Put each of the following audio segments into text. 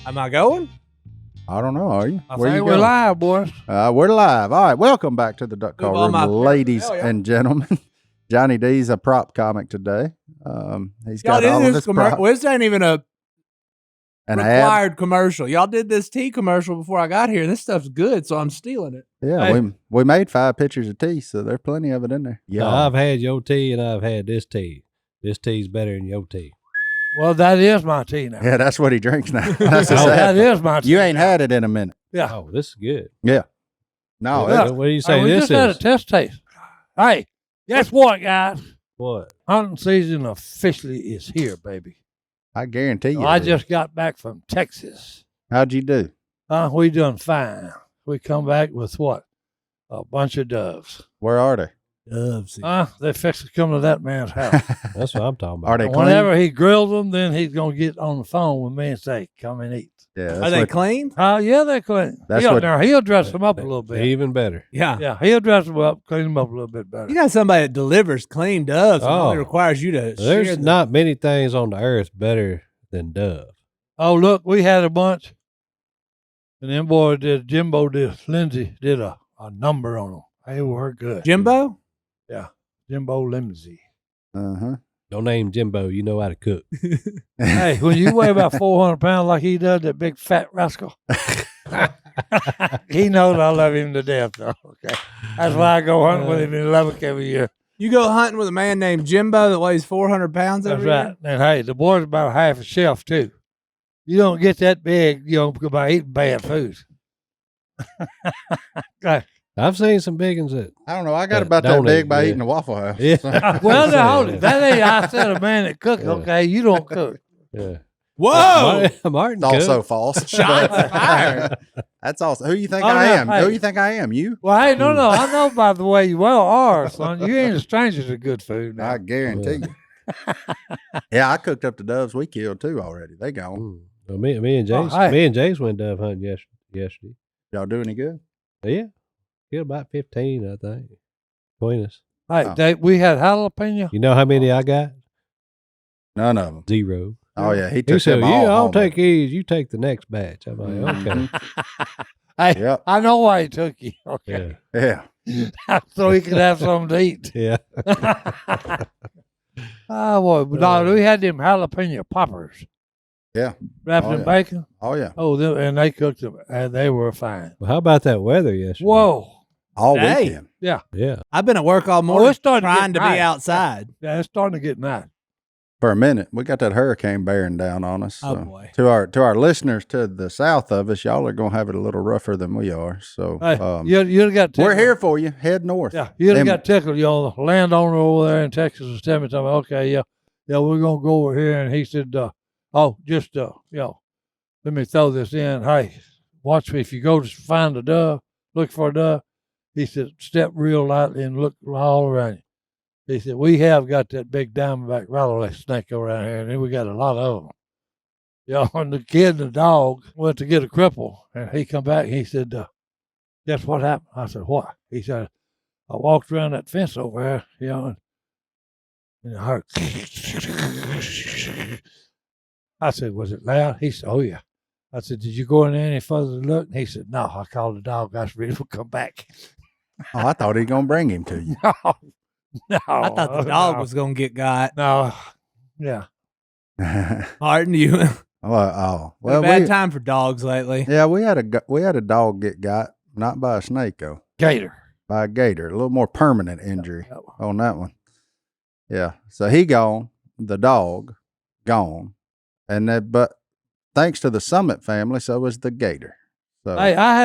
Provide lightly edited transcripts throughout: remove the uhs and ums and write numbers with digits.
Am I going? I don't know. Are you? I think we're live, boys. We're live. All right. Welcome back to the Duck Call Room, ladies and gentlemen. Johnny D's a prop comic today. He's got all of his props. Well, this ain't even an required commercial. Y'all did this tea commercial before I got here. This stuff's good, so I'm stealing it. Yeah, hey. we made 5 pictures of tea, so there's plenty of it in there. Yeah, I've had your tea and I've had this tea. This tea's better than your tea. Well, that is my tea now. Yeah, that's what he drinks now. That's that is my tea. You ain't had it in a minute. Yeah. Oh, this is good. Yeah. No. What do you say we this just is? had a test taste. Hey, guess what, guys? What? Hunting season officially is here, baby. I guarantee you. I just got back from Texas. How'd you do? We done fine. We come back with what? A bunch of doves. Where are they? Doves. They fixed to come to that man's house. That's what I'm talking about. Are they clean? Whenever he grills them, then he's going to get on the phone with me and say, come and eat. Yeah. Are they clean? Yeah, they're clean. He'll dress them up a little bit. Even better. Yeah. Yeah, he'll dress them up, clean them up a little bit better. You got somebody that delivers clean doves. It only requires you to share There's not many things on the earth better than dove. Oh, look, we had a bunch. And then, boy, Lindsay did a number on them. They were good. Jimbo? Yeah, Jimbo Lindsay. Uh-huh. Don't name Jimbo. You know how to cook. Hey, when you weigh about 400 pounds like he does, that big fat rascal, he knows I love him to death, though. Okay, that's why I go hunting with him in Lubbock every year. You go hunting with a man named Jimbo that weighs 400 pounds every year? That's right. And, hey, the boy's about half a shelf, too. You don't get that big, by eating bad food. Okay. I've seen some big ones that I don't know. I got about that big by eating a Waffle House. Yeah. Well, now, that ain't, I said a man that cooks. Okay, you don't cook. Yeah. Whoa! Martin It's also false. Shots fired. That's also who you think I am. Hey. Who you think I am? You? Well, hey, no. I know by the way you are, son. You ain't a stranger to good food now. I guarantee you. Yeah, I cooked up the doves we killed too already. They gone. Well, me and Jace went dove hunting yesterday. Y'all do any good? Yeah. Killed about 15, I think, between us. Hey, we had jalapeno. You know how many I got? None of them. 0. Oh yeah, he took said, them all. I'll take these. You take the next batch. I'm like, okay. Hey, Yep. I know why he took you. Okay. Yeah. So he could have something to eat. Yeah. Oh, boy. But no, we had them jalapeno poppers. Yeah. Wrapped in bacon. Oh yeah. Oh, and they cooked them, and they were fine. Well, how about that weather yesterday? Whoa. All Hey. weekend. Yeah. Yeah. I've been at work all morning it's starting to trying get to be nice. outside. Yeah, it's starting to get nice. For a minute, we got that hurricane bearing down on us. Oh, so boy. To our listeners to the south of us, y'all are gonna have it a little rougher than we are. So Hey, you'd got tickled. we're here for you. Head north. Yeah, you'd got tickled. The landowner over there in Texas was telling me, okay, yeah, we're gonna go over here, and he said, let me throw this in. Hey, watch me if you go to find a dove, look for a dove. He said, step real lightly and look all around you. He said, we have got that big diamondback rattlesnake snake around here, and then we got a lot of them. And the kid and the dog went to get a cripple, and he come back and he said, guess what happened? I said, what? He said, I walked around that fence over there, and it hurt. I said, was it loud? He said, oh, yeah. I said, did you go in there any further to look? And he said, no, I called the dog. I said, we'll come back. Oh, I thought he was gonna bring him to you. No. I thought the dog was going to get got. No. Yeah. Martin, you Well, bad time for dogs lately. Yeah, we had a dog get got, not by a snake though, Gator. by a gator. A little more permanent injury on that one. Yeah, so he gone, the dog gone, but thanks to the Summit family, so was the gator. So Hey, I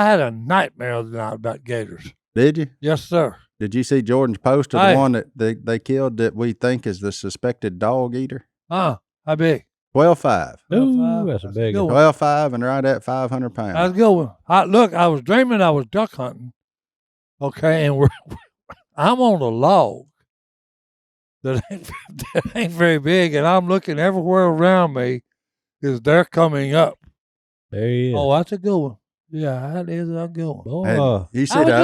had a nightmare the other night about gators. did you? Yes, sir. Did you see Jordan's post of the one that they killed that we think is the suspected dog eater? How big? 12.5. Ooh, that's a big one. 12.5 and right at 500 pounds. That's a good one. I was dreaming I was duck hunting. Okay, and I'm on a log that ain't very big, and I'm looking everywhere around me because they're coming up. There he is. Oh, that's a good one. Yeah, that is a good one. Oh, You How see that?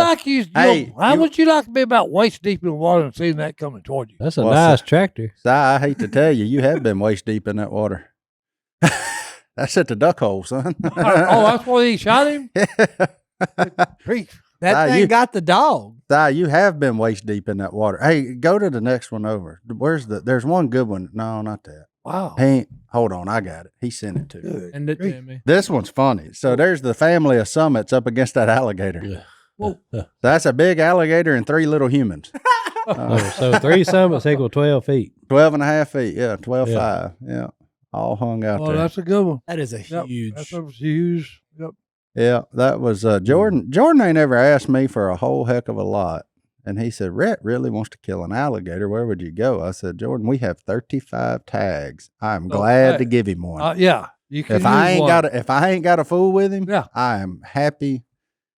would you like to be about waist deep in water and seeing that coming toward you? that's a nice tractor. Si, I hate to tell you, you have been waist deep in that water. That's at the duck hole, son. Oh, that's why he shot him? Grief. That thing got the dog. You have been waist deep in that water. Hey, go to the next one over. There's one good one. No, not that. Wow. Hold on, I got it. He sent it to me. Send it to me. This one's funny. So there's the family of summits up against that alligator. That's a big alligator and 3 little humans. So 3 summits equal 12 feet. 12 and a half feet. Yeah, 12.5. Yeah. All hung out there. Oh, that's a good one. That is a huge. That's a huge. Yep. Yeah, that was Jordan. Jordan ain't ever asked me for a whole heck of a lot. And he said, Rhett really wants to kill an alligator. Where would you go? I said, Jordan, we have 35 tags. I'm glad to give him one. Yeah. You can if I ain't got a fool with him, I am happy.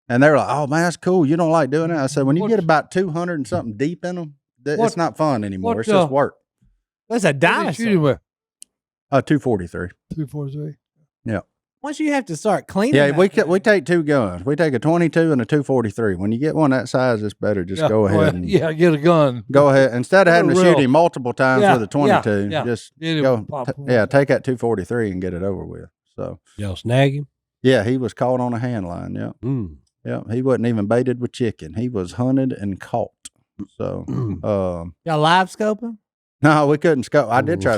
And they're like, oh man, that's cool. You don't like doing that? I said, when you get about 200 and something deep in them, it's not fun anymore. It's just work. That's a dinosaur. 243. 243. Yeah. Once you have to start cleaning. Yeah, we take 2 guns. We take a 22 and a 243. When you get one that size, it's better just go ahead and get a gun. Go ahead instead of having to shoot him multiple times with a 22. Just go. Take that 243 and get it over with. So y'all snag him? Yeah, he was caught on a hand line. Yeah, yeah. He wasn't even baited with chicken. He was hunted and caught. So y'all live scope him? No, we couldn't scope. I did try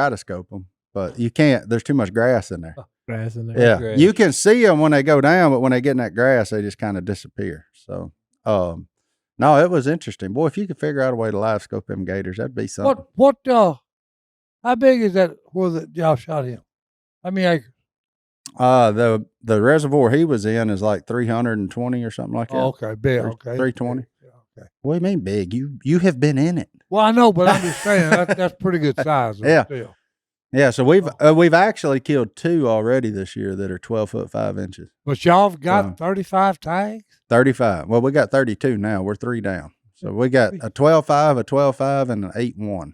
to scope him, but you can't. There's too much grass in there. Grass in there. Yeah, grass. You can see them when they go down, but when they get in that grass, they just kind of disappear. So, no, it was interesting, boy. If you could figure out a way to live scope them gators, that'd be something. How big is that where y'all shot him? How many acres? The reservoir he was in is like 320 or something like that. Oh, okay, big. Okay, 320. Okay. What do you mean big? You have been in it. Well, I know, but I'm just saying that's pretty good size. Yeah. Still. Yeah, so we've actually killed 2 already this year that are 12 foot 5 inches. But y'all have got 35 tags? 35. Well, we got 32 now. We're 3 down. So we got a 12.5, a 12.5, and an 8.1.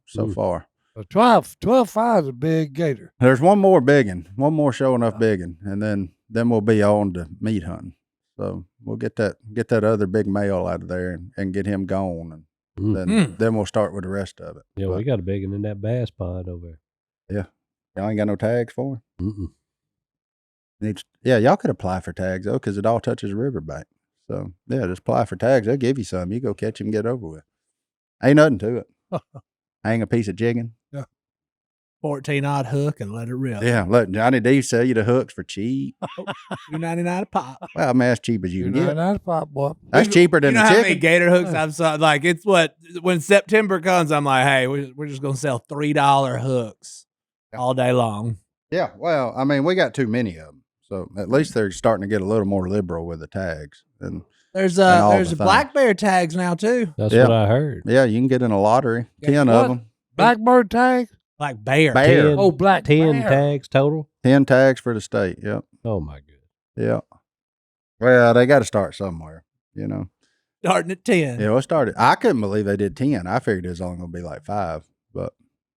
So far. A 12.5 is a big gator. There's one more biggin, one more showing up biggin, and then we'll be on to meat hunting. So we'll get that other big male out of there and get him gone, and then we'll start with the rest of it. Yeah, we got a big one in that bass pond over there. Yeah, y'all ain't got no tags for him. Y'all could apply for tags though, because it all touches the riverbank. So yeah, just apply for tags. They'll give you some. You go catch him, and get over with. Ain't nothing to it. Hang a piece of jigging. 14-odd hook and let it rip. Yeah, let Johnny D sell you the hooks for cheap. $2.99 a pop. Well, I mean, that's cheap as you can get. $2.99 a pop, boy. That's cheaper than the chicken. How many gator hooks I've saw? Like it's when September comes, I'm like, hey, we're just gonna sell $3 hooks all day long. Yeah, well, I mean, we got too many of them, so at least they're starting to get a little more liberal with the tags. And there's black bear tags now too. That's what I heard. Yeah, you can get in a lottery, 10 of them. Blackbird tags. Like bear. 10, black 10 bear. tags total. 10 tags for the state. Yep. Oh my goodness. Yeah. Well, they got to start somewhere, Starting at 10. Yeah, it started. I couldn't believe they did 10. I figured it was only going to be like 5, but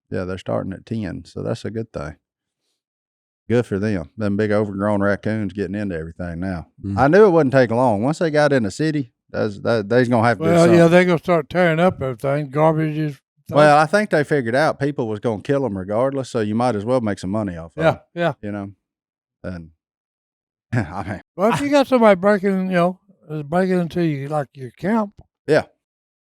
yeah, they're starting at 10, so that's a good thing. Good for them. Them big overgrown raccoons getting into everything now. I knew it wouldn't take long. Once they got in the city, they's going to have to do something. Yeah, they're going to start tearing up everything. Garbage is. Well, I think they figured out people was going to kill them regardless, so you might as well make some money off of them. Yeah. And I mean, well, if you got somebody breaking into your camp. Yeah.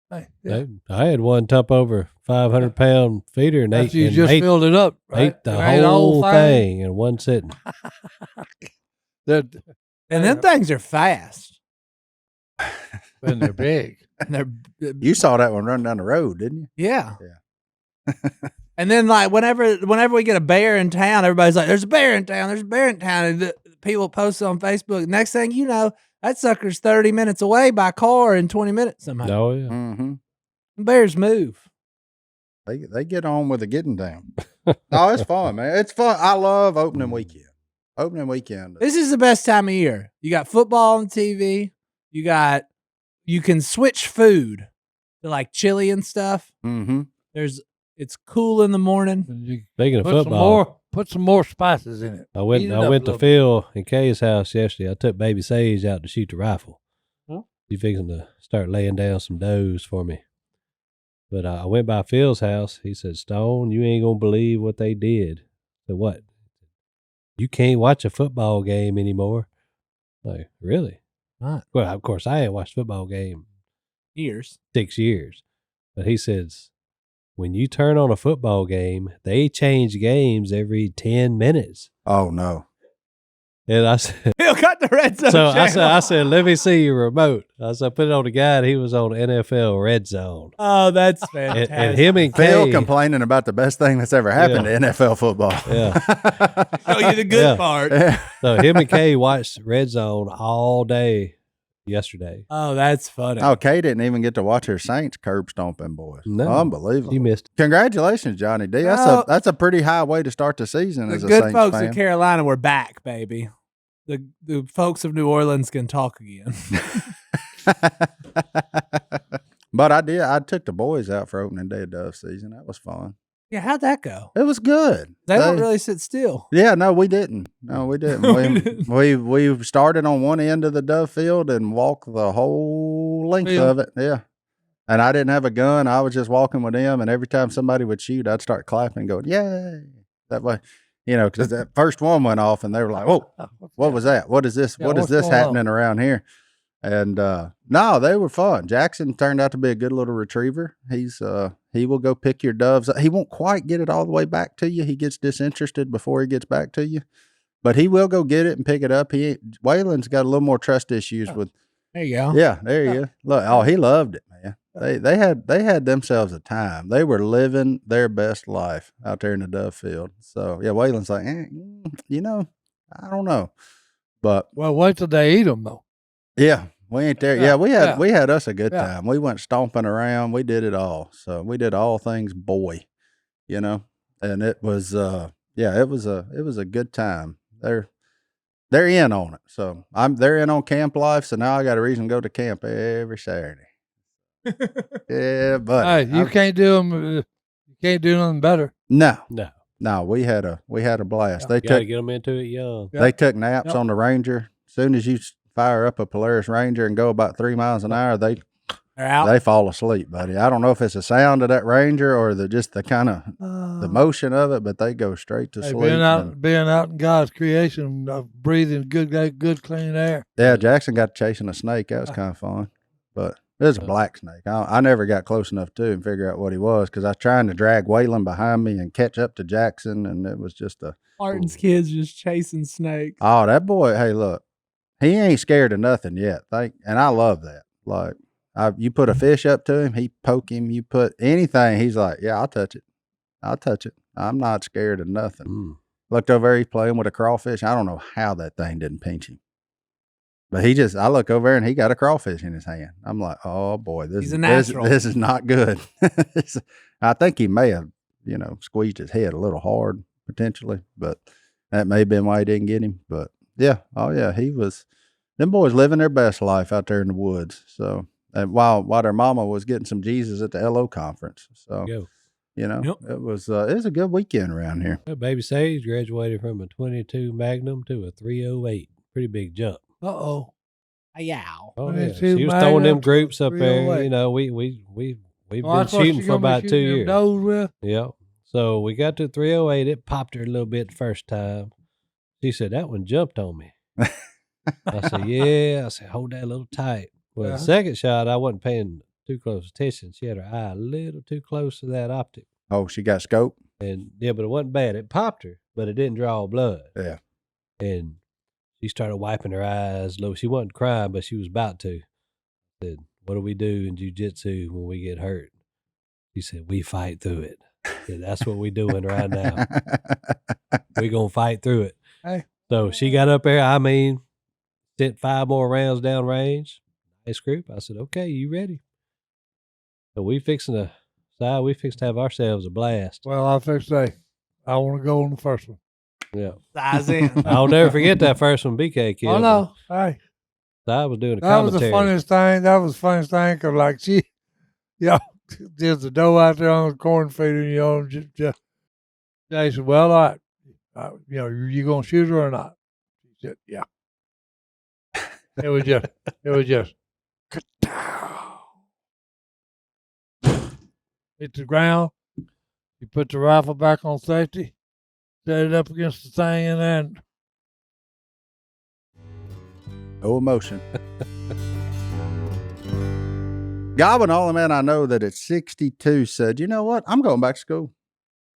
Hey, yeah. I had one top over 500-pound feeder and ate. You just filled it up. Right? Ate the whole thing in one sitting. And them things are fast. And they're big. And you saw that one running down the road, didn't you? Yeah. And then like whenever we get a bear in town, everybody's like, "There's a bear in town. There's a bear in town." And people post it on Facebook. Next thing you know, that sucker's 30 minutes away by car in 20 minutes somehow. Oh yeah. Mm-hmm. Bears move. They get on with the getting down. No, it's fun, man. It's fun. I love opening weekend. Opening weekend. This is the best time of year. You got football on TV. You can switch food to like chili and stuff. Mm-hmm. It's cool in the morning. Speaking of football, put some more spices in it. I went to Phil and Kay's house yesterday. I took baby Sage out to shoot the rifle. Huh? She's fixing to start laying down some does for me. But I went by Phil's house. He said, "Stone, you ain't gonna believe what they did." So what? you can't watch a football game anymore. Like, really? Right. Well, of course, I ain't watched a football game Years. 6 years. But he says, when you turn on a football game, they change games every 10 minutes. Oh no. And I said, He'll cut the red zone. so channel. I said, let me see your remote. I said, I put it on the guy, and he was on NFL Red Zone. Oh, that's fantastic. And him and Phil Kay, complaining about the best thing that's ever happened to NFL football. Yeah. Show you the good Yeah. part. So him and Kay watched Red Zone all day yesterday. Oh, that's funny. Oh, Kay didn't even get to watch her Saints curb stomping boys. No. Unbelievable. You missed it. Congratulations, Johnny D. Well, That's a pretty high way to start the season The as a good Saints folks fan. in Carolina were back, baby. The folks of New Orleans can talk again. But I took the boys out for opening day of dove season. That was fun. Yeah, how'd that go? It was good. They don't really sit still. Yeah, no, we didn't. No, we didn't. We started on one end of the dove field and walked the whole length of it. Yeah. And I didn't have a gun. I was just walking with them, and every time somebody would shoot, I'd start clapping, going, "Yay!" That way, because that first one went off, and they were like, "Whoa, what was that? What is this? Yeah, what is what's this going happening around here?" And no, they were fun. Jackson turned out to be a good little retriever. He will go pick your doves up. He won't quite get it all the way back to you. He gets disinterested before he gets back to you, but he will go get it and pick it up. Waylon's got a little more trust issues with. There you go. Yeah, there you go. Look, he loved it, man. They had themselves a time. They were living their best life out there in the dove field. So yeah, Waylon's like, I don't know, but Well, wait till they eat them, though. yeah, we ain't there. Yeah, We had us a good Yeah. time. We went stomping around. We did it all. So we did all things boy, and it was it was a good time. They're in on it. So they're in on camp life. So now I got a reason to go to camp every Saturday. Yeah, but Hey, you can't do them. You can't do nothing better. no, No. we had a blast. Yeah. They Got to took get them into it young. they took naps Yep. on the Ranger. As soon as you fire up a Polaris Ranger and go about 3 miles an hour, They're out. they fall asleep, buddy. I don't know if it's the sound of that Ranger or just the kind of the motion of it, but they go straight to Hey, sleep. being out in God's creation, breathing good, clean air. Yeah, Jackson got chasing a snake. That was kind of fun, but it was a black snake. I never got close enough to and figure out what he was because I was trying to drag Waylon behind me and catch up to Jackson, and it was just Martin's kids just chasing snakes. oh, that boy. Hey, look, he ain't scared of nothing yet. And I love that. Like, you put a fish up to him, he poke him. You put anything, he's like, yeah, I'll touch it. I'll touch it. I'm not scared of nothing. Mm. Looked over there, he's playing with a crawfish. I don't know how that thing didn't pinch him. But I look over there and he got a crawfish in his hand. I'm like, oh boy, He's a natural. this is not good. I think he may have, squeezed his head a little hard potentially, but that may have been why he didn't get him. But yeah, them boys living their best life out there in the woods. So, and while their mama was getting some Jesus at the LO conference. So, Go. Yep. it was a good weekend around here. Well, Baby Sage graduated from a 22 Magnum to a 308. Pretty big jump. Uh-oh. Yow. Oh, yeah. 22 She was throwing them Magnum, groups up there. 308. We've been That's what shooting she for gonna be about 2 shooting them years. does with? Yeah. So we got to 308. It popped her a little bit the first time. She said, that one jumped on me. I said, yeah. I said, hold that a little tight. Well, Uh-huh. the second shot, I wasn't paying too close attention. She had her eye a little too close to that optic. Oh, she got scope. And yeah, but it wasn't bad. It popped her, but it didn't draw blood. Yeah. And she started wiping her eyes low. She wasn't crying, but she was about to. I said, what do we do in jiu-jitsu when we get hurt? She said, we fight through it. I said, that's what we doing right now. We gonna fight through it. Hey. So she got up there. Sent 5 more rounds down range. Nice group. I said, okay, you ready? So we fixing to have ourselves a blast. Well, I fixed to say, I want to go on the first one. Yeah. Size in. I'll never forget that first one BK killed. Oh, no. Hey, I was doing a that was the commentary. funniest thing. That was the funniest thing because, like, there's a doe out there on the cornfield, just they said, well, all right, you going to shoot her or not? She said, yeah. It was just, hit the ground. You put the rifle back on safety. set it up against the thing, and then No emotion. Godwin, the only man I know that at 62 said, you know what? I'm going back to school.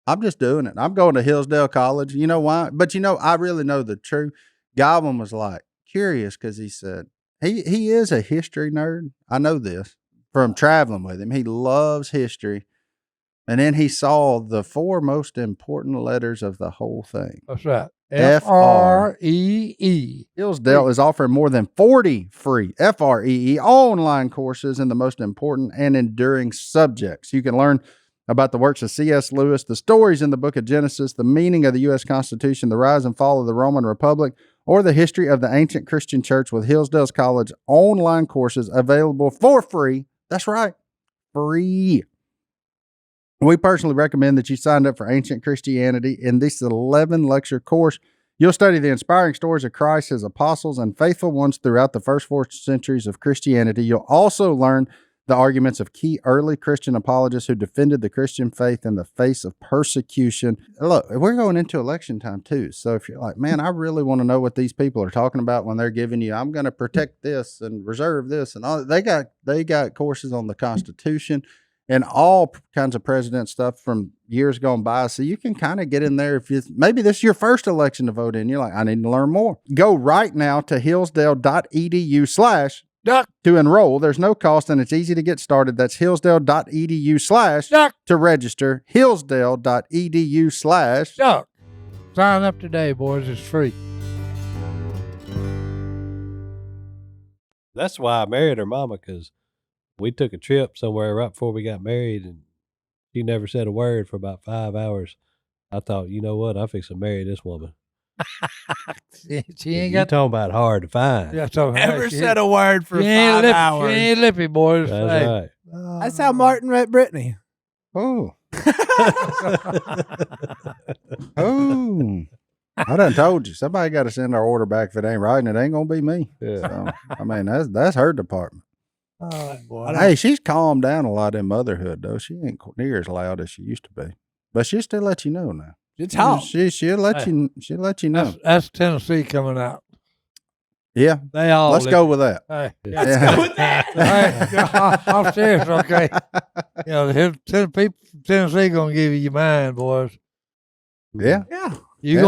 I'm just doing it. I'm going to Hillsdale College. You know why? But I really know the truth. Godwin was like curious because he said he is a history nerd. I know this from traveling with him. He loves history. And then he saw the 4 most important letters of the whole thing. that's right. FREE. Hillsdale is offering more than 40 free FREE online courses in the most important and enduring subjects. You can learn about the works of C.S. Lewis, the stories in the book of Genesis, the meaning of the U.S. Constitution, the rise and fall of the Roman Republic, or the history of the ancient Christian church with Hillsdale College online courses available for free. That's right, free. We personally recommend that you sign up for Ancient Christianity. In this 11-lecture course, you'll study the inspiring stories of Christ, his apostles, and faithful ones throughout the first 4 centuries of Christianity. You'll also learn the arguments of key early Christian apologists who defended the Christian faith in the face of persecution. Look, we're going into election time too. So if you're like, man, I really want to know what these people are talking about when they're giving you, I'm going to protect this and reserve this and all, they got courses on the Constitution and all kinds of president stuff from years gone by. So you can kind of get in there. Maybe this is your first election to vote in. You're like, I need to learn more. Go right now to hillsdale.edu/ to enroll. There's no cost and it's easy to get started. That's hillsdale.edu/ to register. Hillsdale.edu/ sign up today, boys. It's free. That's why I married her mama, because we took a trip somewhere right before we got married, and she never said a word for about 5 hours. I thought, you know what? I'm fixing to marry this woman. She ain't You got talking about hard to find. Yeah, so Never said a word for she ain't 5 lippy, hours. She ain't lippy, boys. That's Hey. right. That's how Martin met Brittany. Oh. Oh. I done told you. Somebody got to send our order back if it ain't right, and it ain't going to be me. Yeah. So, I mean, that's her department. Oh, boy. Hey, she's calmed down a lot in motherhood, though. She ain't near as loud as she used to be. But she'll still let you know now. You talk. She'll let you know. That's Tennessee coming out. Yeah. They all Let's go with that. Hey, Let's go with that. hey, I'm serious, okay? You know, the people from Tennessee gonna give you your mind, boys. Yeah. Yeah. You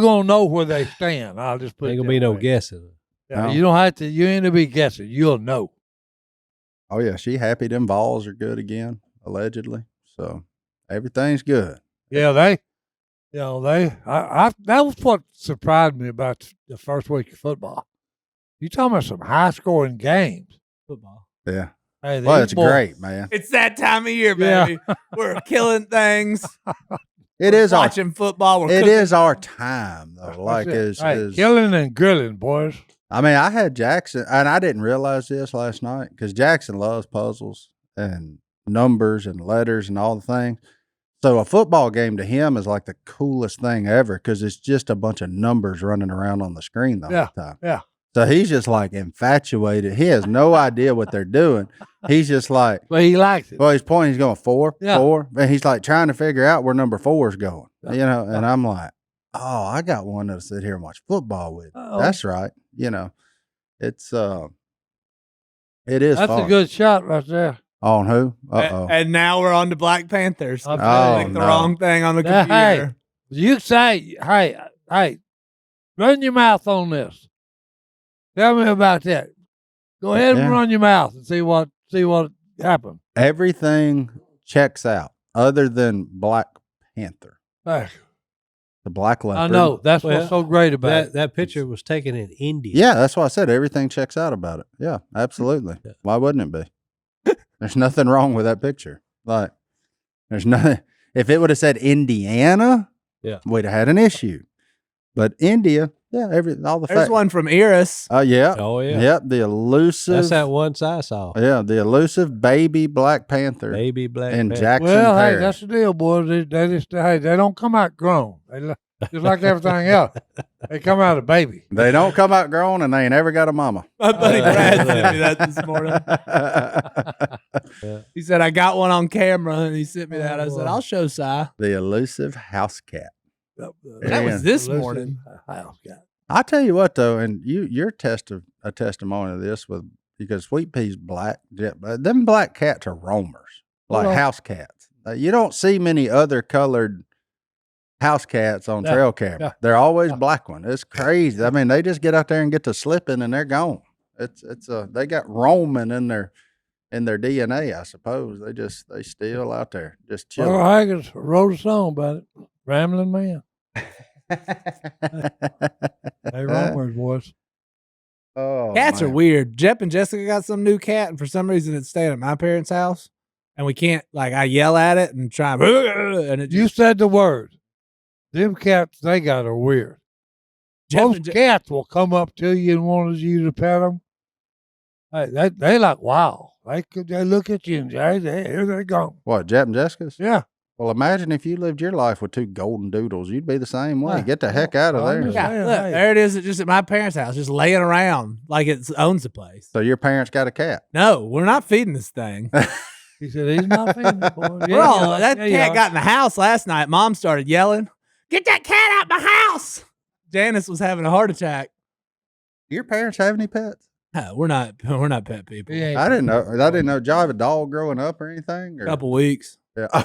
gonna know where they stand. I'll just put Ain't it gonna be that no way. guessing. Yeah, No. you don't have to. You ain't to be guessing. You'll know. Oh, yeah. She happy them balls are good again, allegedly. So everything's good. Yeah, I that was what surprised me about the first week of football. You talking about some high scoring games? Football. Yeah. Hey, Well, these it's boys- great, man. It's that time of year, Yeah. baby. We're killing things. It is our watching football. We're It cooking. is our time, though. Like, That's it. Hey, is killing and grilling, boys. I mean, I had Jackson, and I didn't realize this last night because Jackson loves puzzles and numbers and letters and all the things. So a football game to him is like the coolest thing ever because it's just a bunch of numbers running around on the screen the whole time. Yeah. So he's just like infatuated. He has no idea what they're doing. He's just like, But he likes it. well, he's pointing, he's going 4, Yeah. 4. And he's like trying to figure out where number 4 is going, you know, and I'm like, oh, I got one that'll sit here and watch football with. Uh-oh. That's right. You know, it is That's fun. a good shot right there. On who? Uh-oh. And now we're on to Black Panthers. I'm I telling clicked you. the wrong thing on the Now, computer. You say, hey, run your mouth on this. Tell me about that. Go ahead Yeah. and run your mouth and see what happened. Everything checks out other than Black Panther, Hey, the black leopard. I know. That's Well, what's so great about it. That picture was taken in India. Yeah, that's why I said everything checks out about it. Yeah, absolutely. Yeah. Why wouldn't it be? There's nothing wrong with that picture. Like, there's nothing. If it would have said Indiana, Yeah. we'd have had an issue. But India, yeah, all the There's facts. one from Eris. Yeah. Oh, yeah. Yep, the elusive. That's that once I saw. Yeah, the elusive baby Black Panther Baby Black in Panther. Jackson Well, hey, Parish. that's the deal, boys. They don't come out grown. Just like everything else. They come out a baby. They don't come out grown, and they ain't ever got a mama. My buddy Brad Yeah. sent me that this morning. He said, I got one on camera, and he sent me that. I said, I'll show Si. The elusive house cat. That was this Lucy's morning. House cat. I tell you what though, and you're a testimony of this because Sweet Pea's black. But them black cats are roamers, like Well, house cats. You don't see many other colored house cats on Yeah, trail camera. yeah. They're always black one. It's crazy. I mean, they just get out there and get to slipping and they're gone. It's they got roaming in their DNA, I suppose. They still out there just chilling. Earl Haggis wrote a song about it. Rambling Man. They roamers, boys. Oh, Cats are man. weird. Jep and Jessica got some new cat, and for some reason it's staying at my parents' house, and we can't. Like I yell at it and try, and it You just, said the word. Them cats they got are weird. Jep Most and Je- cats will come up to you and want you to pet them. Hey, they like wow. They look at you and here they go. What, Jap and Jessica's? Yeah. Well, imagine if you lived your life with two golden doodles. You'd be the same way. Yeah. Get the heck out of I there. understand. yeah, look, Hey. there it is. Just at my parents' house, just laying around like it owns the place. So your parents got a cat. No, we're not feeding this thing. He said he's not feeding it, boy. We're all, that Yeah, you cat are. got in the house last night. Mom started yelling, "Get that cat out my house!" Janice was having a heart attack. Your parents have any pets? No, we're not pet people. He ain't I didn't know. Did y'all have a dog growing up or anything? Or? Couple weeks. Yeah.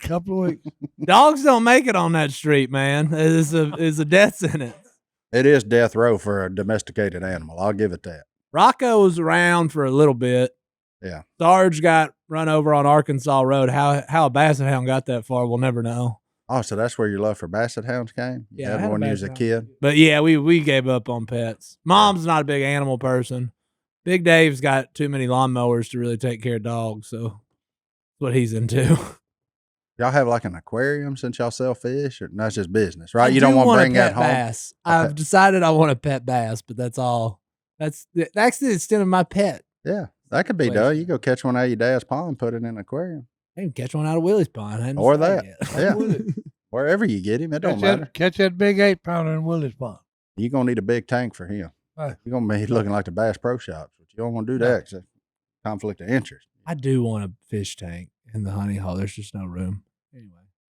couple of weeks. Dogs don't make it on that street, man. It's a death sentence. It is death row for a domesticated animal. I'll give it that. Rocco was around for a little bit. Yeah. Sarge got run over on Arkansas Road. How a basset hound got that far, we'll never know. Oh, so that's where your love for basset hounds came? You Yeah, I had had a one when you was a basset kid? But yeah, we gave up on pets. Mom's not a big animal person. Big Dave's got too many lawnmowers to really take care of dogs, so that's what he's into. Y'all have like an aquarium since y'all sell fish? Or that's just business, right? I You don't do want to a bring that pet home? bass. A I've pet- decided I want a pet bass, but that's all. That's the extent of my pet. Yeah. That could be done. You go catch one out of your dad's pond, put it in an aquarium. I can catch one out of Willie's pond. I hadn't Or decided that. yet. Yeah. Wherever you get him, it don't Catch matter. catch that big 8-pounder in Willie's Pond. You're going to need a big tank for him. Right. You're going to be looking like the Bass Pro Shops, but you don't want to do that 'cause it's a conflict of interest. I do want a fish tank in the honey hole. There's just no room. Anyway.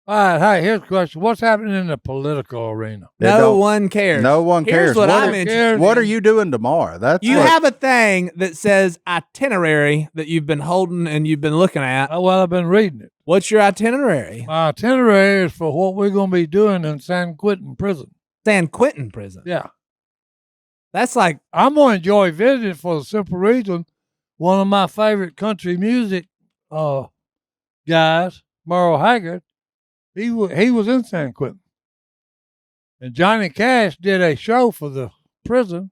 All right, hey, here's a question. What's happening in the political arena? It No don't- one cares. No one Here's cares. what What I'm are- interested What in. are you doing tomorrow? That's You what- have a thing that says itinerary that you've been holding and you've been looking at. Oh, well, I've been reading it. What's your itinerary? My itinerary is for what we're going to be doing in San Quentin prison. San Quentin prison. Yeah. That's like, I'm going to enjoy visiting for the simple reason one of my favorite country music guys, Merle Haggard, he was in San Quentin. And Johnny Cash did a show for the prison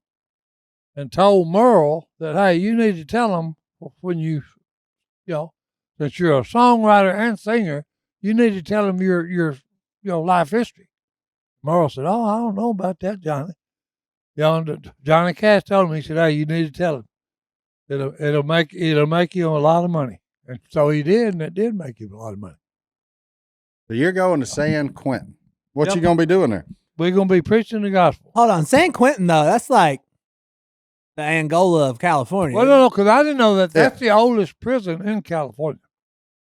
and told Merle that, hey, you need to tell him when you know, since you're a songwriter and singer, you need to tell him your life history. Merle said, oh, I don't know about that, Johnny. Johnny Cash told him, he said, hey, you need to tell him. It'll make you a lot of money. And so he did, and it did make him a lot of money. So you're going to San Quentin. What Yep. you going to be doing there? We're going to be preaching the gospel. hold on. San Quentin, though, that's like the Angola of California. Well, no, because I didn't know that that's the oldest prison in California.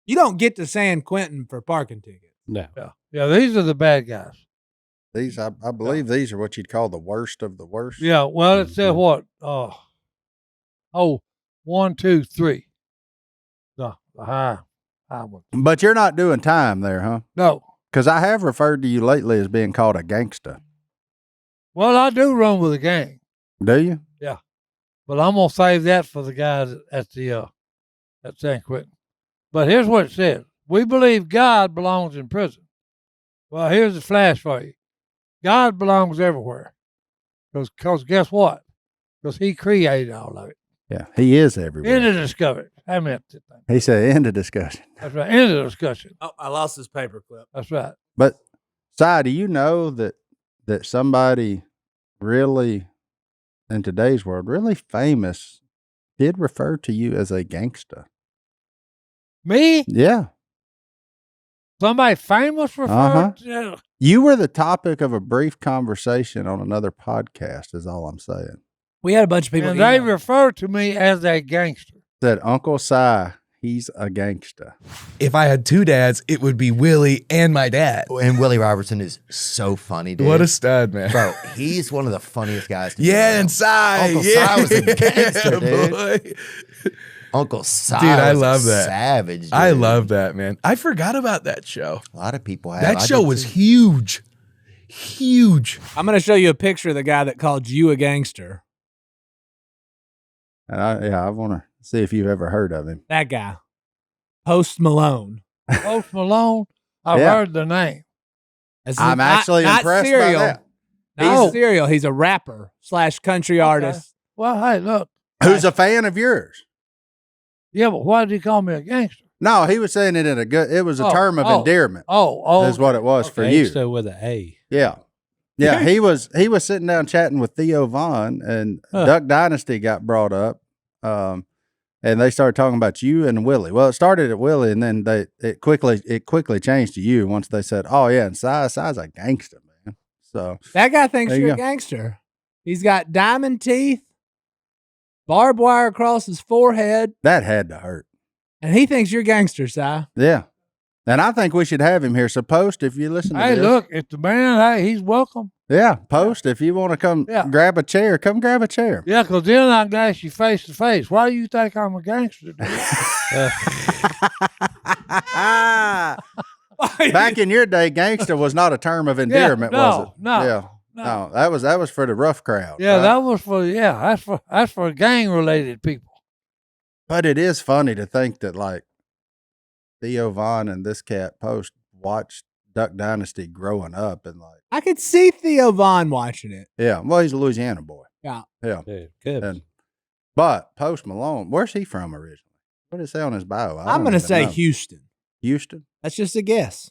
You don't get to San Quentin for parking tickets. No. Yeah, these are the bad guys. These, I believe these are what you'd call the worst of the worst. Yeah, well, it said what? 1, 2, 3. The high one. But you're not doing time there, huh? No. Because I have referred to you lately as being called a gangster. Well, I do run with a gang, Do you? but I'm gonna save that for the guys at the at San Quentin. But here's what it says: we believe God belongs in prison. Well, here's the flash for you: God belongs everywhere. Because guess what? Because He created all of it. Yeah, he is everywhere. End of discovery. I meant that thing. He said, end of discussion. That's right. End of discussion. Oh, I lost this paperclip. That's right. But, Si, do you know that somebody really, in today's world, really famous, did refer to you as a gangster? Me? Yeah. Somebody famous referred to You were the topic of a brief conversation on another podcast, is all I'm saying. We had a bunch of people. and they email. refer to me as a gangster. Said Uncle Si, He's a gangster. If I had two dads, it would be Willie and my dad. And Willie Robertson is so funny, dude. What a stud, man. Bro, he's one of the funniest guys. To Yeah, and Si. Uncle yeah. Si was a gangster, dude. Boy. Uncle Si Dude, I was love a that. savage, dude. I love that, man. I forgot about that show. A lot of people have. That I show did was too. huge. Huge. I'm going to show you a picture of the guy that called you a gangster. And I want to see if you've ever heard of him. That guy. Post Malone. Post Malone, I've Yeah. heard the name. That's I'm actually not impressed Serial. by that. Not Serial. He's a rapper / country artist. Well, hey, look. Who's a fan of yours? Yeah, but why did he call me a gangster? No, he was saying it in a good. It was a term of endearment. Oh, Is what it was for you. Gangster with an A. Yeah. Yeah, he was sitting down chatting with Theo Vaughn, and Duck Dynasty got brought up, and they started talking about you and Willie. Well, it started at Willie, and then it quickly changed to you once they said, "Oh yeah, and Si's a gangster, man." So That guy thinks There you you're a go. gangster. He's got diamond teeth, barbed wire across his forehead, that had to hurt. and he thinks you're gangster, Si. Yeah, and I think we should have him here. So Post, if you listen to Hey, this, look, if the man, hey, he's welcome. yeah, Post, if you want to come Yeah. grab a chair, come grab a chair. Yeah, because then I can ask you face to face. Why do you think I'm a gangster, dude? Back in your day, gangster was not a term of endearment, was it? Yeah. No, that was for the rough crowd. Yeah, right? that was that's for gang related people. But it is funny to think that like Theo Vaughn and this cat Post watched Duck Dynasty growing up and like, I could see Theo Vaughn watching it. yeah, well, he's a Louisiana boy. Yeah. Yeah. Yeah, good. And, but Post Malone, where's he from originally? What did it say on his bio? I'm going to say Houston. Houston. Houston? That's just a guess.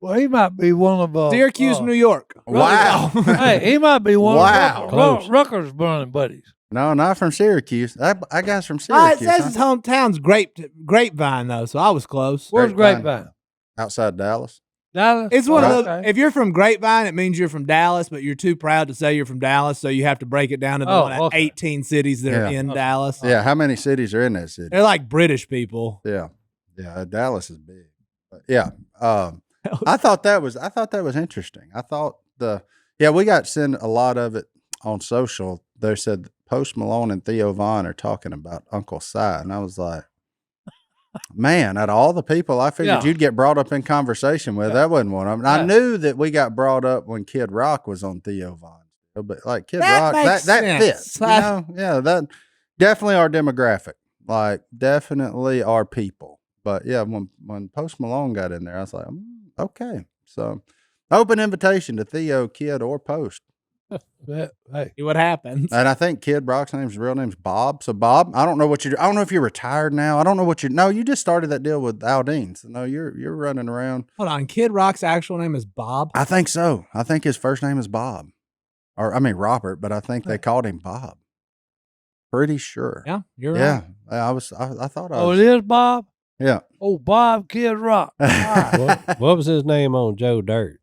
Well, he might be one of Syracuse, New York. Wow. Hey, he might be one Wow. of Close. Rucker's burning buddies. No, not from Syracuse. I got from It Syracuse. says his hometown's Grapevine, though, so I was close. Where's Grapevine. Grapevine? Outside Dallas. Dallas. It's one of the. Okay. If you're from Grapevine, it means you're from Dallas, but you're too proud to say you're from Dallas, so you have to break it down to the Oh, one of okay. 18 cities that are Yeah. in Dallas. Yeah, how many cities are in that city? They're like British people. Yeah. Yeah, Dallas is big. But yeah. I thought that was interesting. I thought we got sent a lot of it on social. They said Post Malone and Theo Vaughn are talking about Uncle Si, and I was like, man, out of all the people I figured Yeah. you'd get brought up in conversation with, that wasn't one of them. I Yeah. knew that we got brought up when Kid Rock was on Theo Vaughn, but like Kid That Rock, makes that sense. fits. You know? Yeah, that definitely our demographic. Like definitely our people. But yeah, when Post Malone got in there, I was like, okay. So open invitation to Theo, Kid, or Post. Hey, See what happens. And I think Kid Rock's real name's Bob. So Bob, I don't know if you're retired now. I don't know what you just started that deal with Aldine. So no, you're running around. Hold on. Kid Rock's actual name is Bob. I think so. I think his first name is Bob. Robert, but I think they called him Bob. Pretty sure. Yeah, you're right. Yeah. I thought I was. it is Bob. Yeah. Oh, Bob Kid Rock. All right. What was his name on Joe Dirt?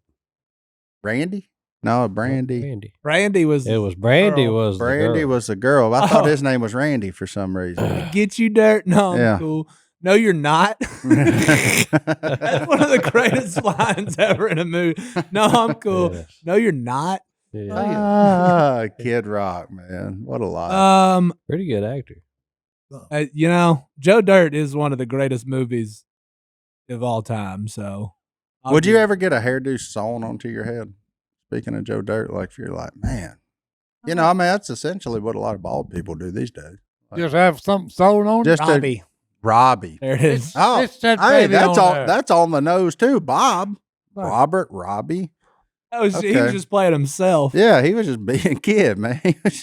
Randy? No, Brandy. Brandy. Brandy was. It was Brandy. Girl. Was the Brandy girl. was the girl. I thought Oh. his name was Randy for some reason. Get you dirt. No, I'm Yeah. cool. No, you're not. That's one of the greatest lines ever in a movie. No, I'm cool. Yes. No, you're not. Yeah. Kid Rock, man. What a lie. Pretty good actor. Joe Dirt is one of the greatest movies of all time. So, Would you ever get a hairdo sewn onto your head? Speaking of Joe Dirt, like if you're like, man, that's essentially what a lot of bald people do these days. Just have something sewn on it. Just Robbie? Robbie. There it is. Oh, It's that hey, baby that's on all. there. That's on the nose too. Bob, Right. Robert, Robbie. He was Okay. just playing himself. Yeah, he was just being a kid, man. He was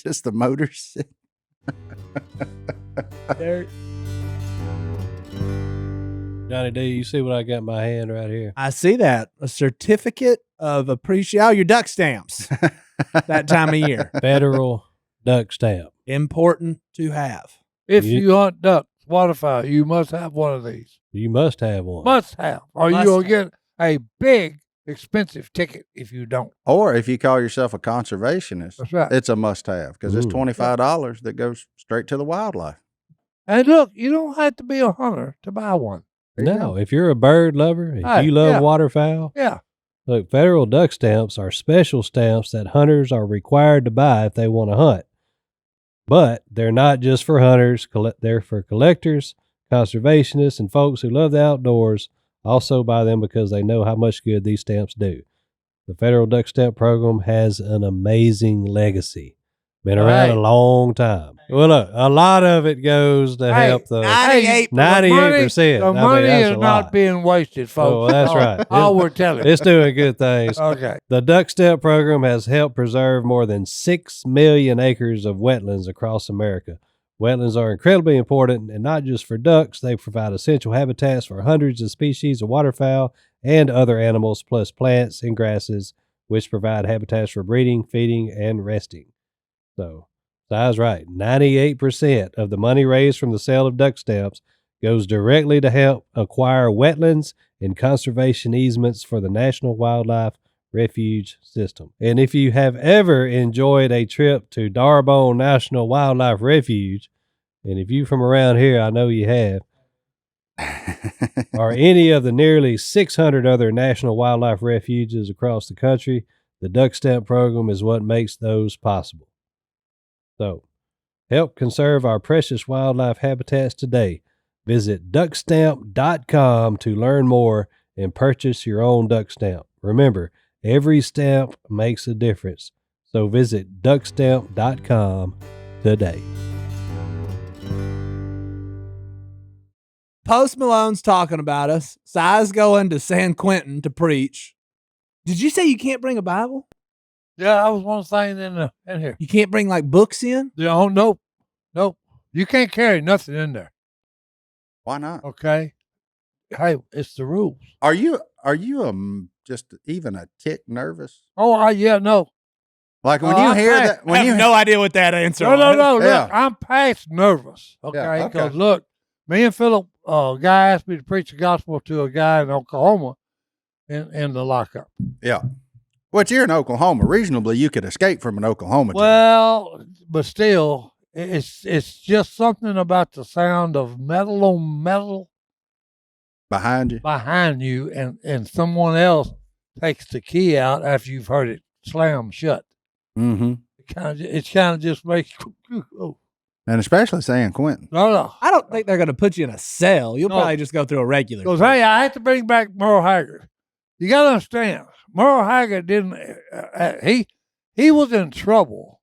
just the motor city. Dirt. Johnny D, you see what I got in my hand right here? I see that. A certificate of appreciation. Oh, your duck stamps that time of year. Federal duck stamp. Important to have. If You- you hunt ducks, waterfowl, you must have one of these. You must have one. Must have. Or Must you'll have. get a big, expensive ticket if you don't. Or if you call yourself a conservationist, That's right. it's a must-have because it's Ooh. $25 that goes straight to the wildlife. And look, you don't have to be a hunter to buy one. No, if you're a bird lover, if Hey, you love yeah. waterfowl, Yeah. look, federal duck stamps are special stamps that hunters are required to buy if they want to hunt. But they're not just for hunters. They're for collectors, conservationists, and folks who love the outdoors. Also buy them because they know how much good these stamps do. The federal duck stamp program has an amazing legacy. Been around a long time. Well, look, a lot of it goes to help the 98%. 98%. The money that's is a not lot. being wasted, folks. Oh, that's right. All we're telling. It's doing good things. Okay. The Duck Stamp program has helped preserve more than 6 million acres of wetlands across America. Wetlands are incredibly important, and not just for ducks. They provide essential habitats for hundreds of species of waterfowl and other animals, plus plants and grasses, which provide habitats for breeding, feeding, and resting. So, I was right. 98% of the money raised from the sale of duck stamps goes directly to help acquire wetlands and conservation easements for the National Wildlife Refuge System. And if you have ever enjoyed a trip to Darbone National Wildlife Refuge, and if you from around here, I know you have, or any of the nearly 600 other national wildlife refuges across the country, the Duck Stamp program is what makes those possible. So, help conserve our precious wildlife habitats today. Visit duckstamp.com to learn more and purchase your own duck stamp. Remember, every stamp makes a difference. So visit duckstamp.com today. Post Malone's talking about us. Si's going to San Quentin to preach. Did you say you can't bring a Bible? Yeah, that was one thing in here. You can't bring like books in? Yeah, oh, nope. You can't carry nothing in there. Why not? Okay. Hey, it's the rules. Are you just even a tick nervous? Oh, yeah, no. Like when Oh, you I'm hear fine. that, when I you have no idea what that answer No. was. Yeah. Look, I'm past nervous. Okay. Yeah, Because okay. look, me and Phillip, guy asked me to preach the gospel to a guy in Oklahoma in the lockup. yeah. Which you're in Oklahoma. Reasonably, you could escape from an Oklahoma jail. Well, but still, it's just something about the sound of metal on metal behind you. behind you, and someone else takes the key out after you've heard it slam shut. Mm-hmm. It kind of just makes oh. And especially San Quentin. No. I don't think they're going to put you in a cell. You'll No. probably just go through a regular. Because, hey, I had to bring back Merle Haggard. You got to understand, Merle Haggard didn't, he was in trouble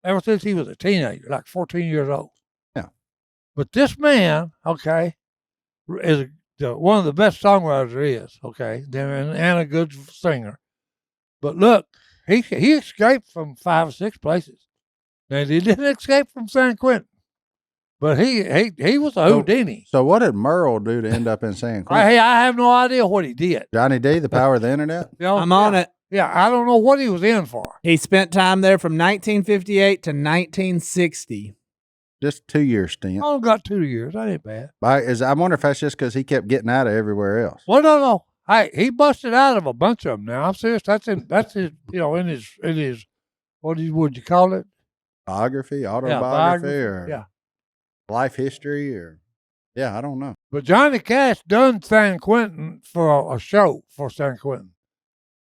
ever since he was a teenager, like 14 years old. Yeah. But this man, okay, is one of the best songwriters there is, okay, and a good singer. But look, he escaped from 5 or 6 places. Now, he didn't escape from San Quentin, but he was a Houdini. So what did Merle do to end up in San Quentin? Hey, I have no idea what he did. Johnny D, the power of the internet? You know, I'm on it. Yeah, I don't know what he was in for. He spent time there from 1958 to 1960. Just a 2-year stint. I only got 2 years. That ain't bad. I wonder if that's just because he kept getting out of everywhere else. Well, no. Hey, he busted out of a bunch of them. Now I'm serious. That's his. In his. What would you call it? Biography, autobiography, biography, or yeah. life history, or I don't know. But Johnny Cash done San Quentin for a show for San Quentin,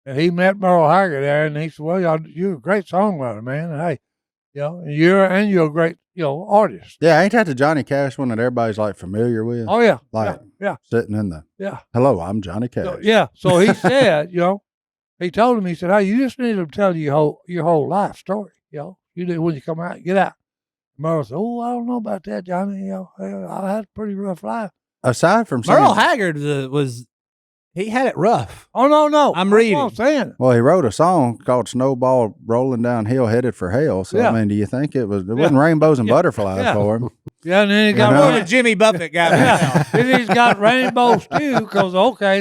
and he met Merle Haggard there, and he said, "Well, you're a great songwriter, man. And hey, you're a great artist." Yeah, ain't that the Johnny Cash one that everybody's like familiar with? Oh yeah, Like yeah. sitting in the Yeah. hello, I'm Johnny Cash. So, yeah. So he said, he told him, he said, "Hey, you just need to tell you your whole life story. You do when you come out, get out." Merle said, "Oh, I don't know about that, Johnny. I had a pretty rough life." Aside from Merle saying, Haggard he had it rough. Oh no, I'm That's reading. what I'm saying. well, he wrote a song called "Snowball Rolling Downhill, Headed for Hell." So Yeah. I mean, do you think it wasn't rainbows and butterflies Yeah. for him? Yeah, and then he got know? More of a Jimmy Buffett guy. yeah, then he's got rainbows too. Because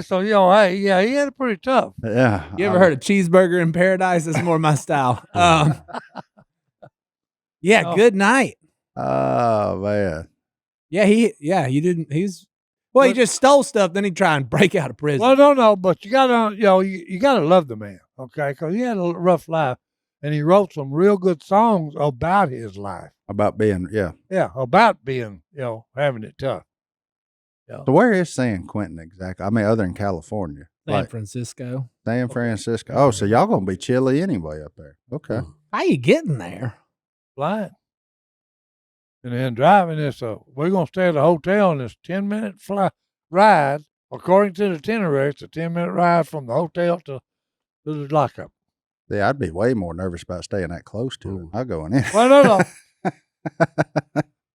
so hey, yeah, he had it pretty tough. Yeah. You ever heard of Cheeseburger in Paradise? That's more my style. Yeah, Oh. good night. Oh man. Yeah, he didn't. He just stole stuff. Then he'd try and break out of prison. Well, no, but you gotta, you gotta love the man, okay? Because he had a rough life, and he wrote some real good songs about his life. About being, yeah. Yeah, about being, having it tough. So where is San Quentin exactly? I mean, other than California. San Francisco. San Francisco. Oh, so y'all going to be chilly anyway up there. Okay. How you getting there? Flying. And then driving this, we're going to stay at a hotel and it's 10-minute ride. According to the itinerary, it's a 10-minute ride from the hotel to the lockup. Yeah, I'd be way more nervous about staying that close to it. I'll go in. Well, no.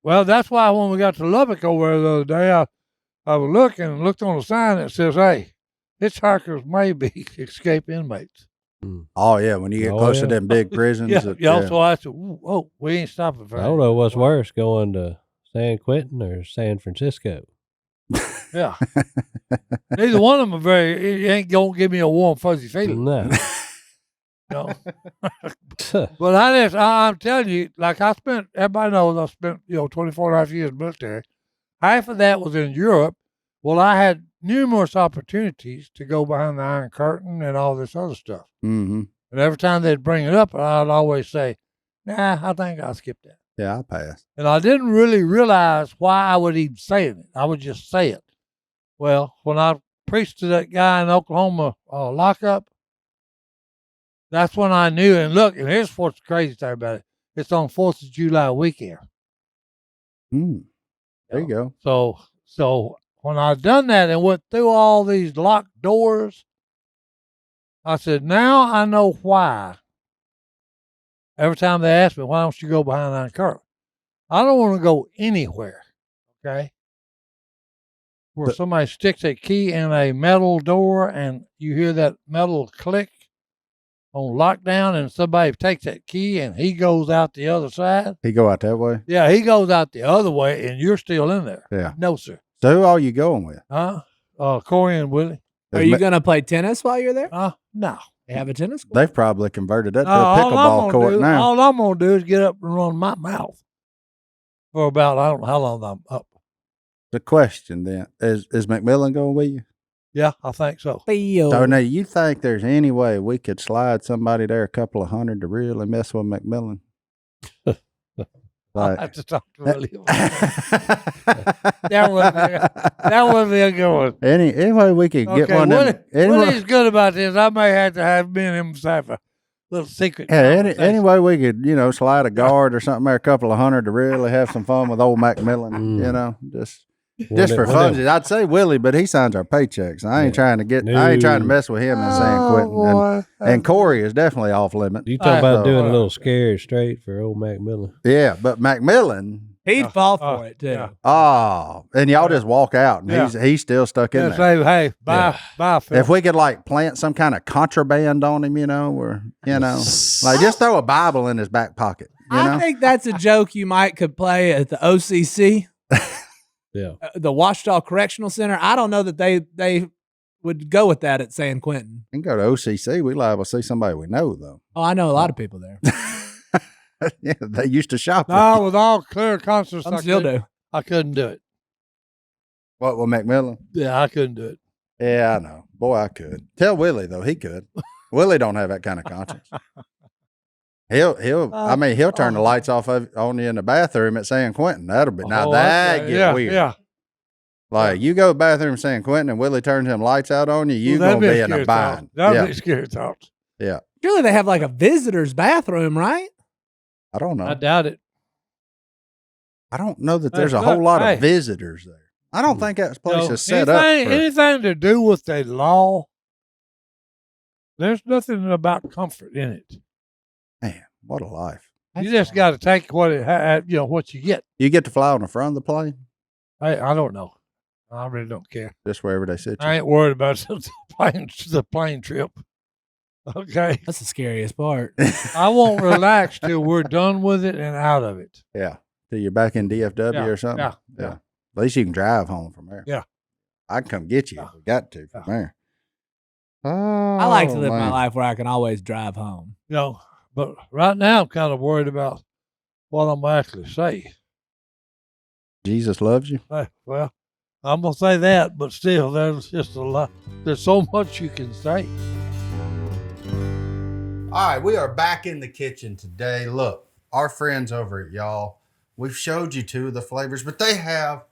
Well, that's why when we got to Lubbock over there the other day, I was looking and looked on the sign that says, hey, hitchhikers may be escape inmates. Oh, yeah, when you get close to them big prisons. Yeah. So I said, oh, we ain't stopping for I don't know what's worse, going to San Quentin or San Francisco. Yeah. Neither one of them it ain't going to give me a warm, fuzzy feeling. No. No. But I'm telling you, like everybody knows I spent, 24 and a half years in the military. Half of that was in Europe. Well, I had numerous opportunities to go behind the Iron Curtain and all this other stuff. Mm-hmm. And every time they'd bring it up, I'd always say, nah, I think I'll skip that. Yeah, I'll pass. And I didn't really realize why I would even say it. I would just say it. Well, when I preached to that guy in Oklahoma lockup, that's when I knew. And look, and here's what's the crazy thing about it. It's on 4th of July weekend. There you go. So when I done that and went through all these locked doors, I said, now I know why. Every time they ask me, why don't you go behind that curtain? I don't want to go anywhere, okay, where somebody sticks a key in a metal door and you hear that metal click on lockdown and somebody takes that key and he goes out the other side. He go out that way? Yeah, he goes out the other way and you're still in there. Yeah. No, sir. So who are you going with? Corey and Willie. Are you going to play tennis while you're there? No. They have a tennis court? They've probably converted that to a pickleball court now. All I'm going to do is get up and run my mouth for about, I don't know how long I'm up. The question then, is McMillan going with you? Yeah, I think so. Theo. So now you think there's any way we could slide somebody there a couple of hundred to really mess with McMillan? I have to talk to Willie about that. That would be a good one. Any way we could get one of them. Willie's good about this. I may have to have me and him have a little secret. Yeah, any way we could, slide a guard or something there, a couple of hundred to really have some fun with old McMillan, just for fun. I'd say Willie, but he signs our paychecks. I ain't trying to mess with him in San Quentin. And Corey is definitely off limit. You talk about doing a little scared straight for old McMillan. Yeah, but McMillan, he'd fall for it too. Yeah. Oh, and y'all just walk out and he's still stuck in there. Say, hey, bye, Phil. If we could plant some kind of contraband on him, or just throw a Bible in his back pocket. I think that's a joke you could play at the OCC. Yeah. The Washita Correctional Center. I don't know that they would go with that at San Quentin. You can go to OCC. We liable to see somebody we know, though. Oh, I know a lot of people there. Yeah, they used to shop. No, with all clear conscience, I still do. I couldn't do it. What, with McMillan? Yeah, I couldn't do it. Yeah, I know. Boy, I could. Tell Willie, though, he could. Willie don't have that kind of conscience. He'll turn the lights off on you in the bathroom at San Quentin. That'll be, that get weird. Yeah. You go to the bathroom at San Quentin and Willie turns them lights out on you, you're going to be in a bind. That'd be a scary thought. Yeah. Surely they have a visitor's bathroom, right? I don't know. I doubt it. I don't know that there's a whole lot of visitors there. I don't think that place is set up. Anything to do with the law, there's nothing about comfort in it. Man, what a life. You just got to take what what you get. You get to fly on the front of the plane? I don't know. I really don't care. Just wherever they sit you. I ain't worried about the plane trip. Okay. That's the scariest part. I won't relax till we're done with it and out of it. Yeah. Till you're back in DFW or something? Yeah. At least you can drive home from there. Yeah. I can come get you if we got to from there. I like to live my life where I can always drive home. But right now I'm kind of worried about what I'm actually say. Jesus loves you? Well, I'm going to say that, but still, there's just a lot. There's so much you can say. All right, we are back in the kitchen today. Look, our friends over at Y'all we've showed you 2 of the flavors, but they have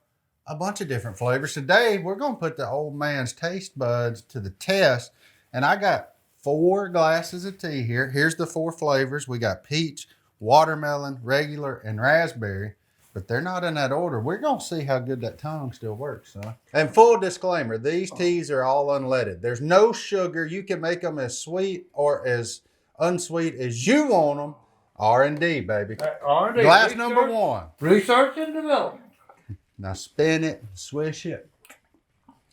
a bunch of different flavors. Today, we're going to put the old man's taste buds to the test. And I got 4 glasses of tea here. Here's the 4 flavors. We got peach, watermelon, regular, and raspberry. But they're not in that order. We're going to see how good that tongue still works, son. And full disclaimer, these teas are all unleaded. There's no sugar. You can make them as sweet or as unsweet as you want them. R&D, baby. R&D. Glass number 1. Research and development. Now spin it, swish it.